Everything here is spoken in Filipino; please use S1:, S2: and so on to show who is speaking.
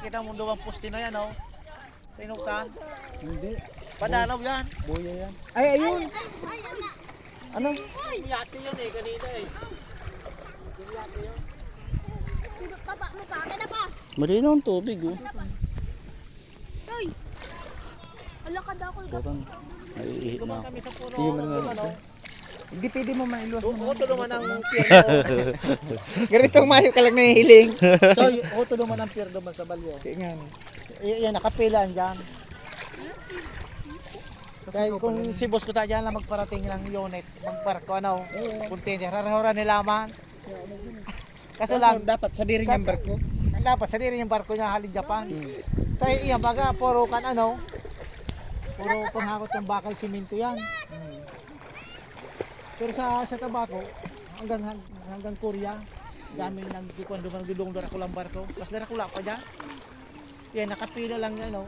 S1: kita mo doon ang poste na yan, oh. Tinukan.
S2: Hindi.
S1: Padanaw yan.
S2: Buya yan. Ay, ayun. Ano?
S1: Yate yun eh, kanina eh. Yate yun.
S3: Baba mo pa, akin na pa.
S4: Malinaw ang tubig, oh.
S3: Uy! Alakad ako.
S4: Parang naiihi na
S1: Duman
S4: ako.
S1: kami sa puro.
S2: Hindi man nga
S1: ano.
S2: Hindi pwede mo mailuwas mo.
S1: Oo, tulungan ang pierdo.
S2: Ganitong mayo ka lang nahihiling.
S1: So, tulungan ang pierdo man sa balyo.
S2: Kaya nga.
S1: Yan, nakapilaan dyan. Dahil kung si boss ko tayo dyan lang magparating ng unit, magbarko ano, container, harahura nilaman. Kaso lang,
S2: dapat sa diri niyang barko.
S1: dapat sa diri yung barko niya halin Japan. Tayo iyan baga, puro kan ano, puro panghakot ng bakal simento yan. Pero sa tabako, hanggang Korea, daming nagdukon-dukon, dulong-dura ko lang barko. Tapos dara ko lang pa dyan. Yan, nakapila lang ano,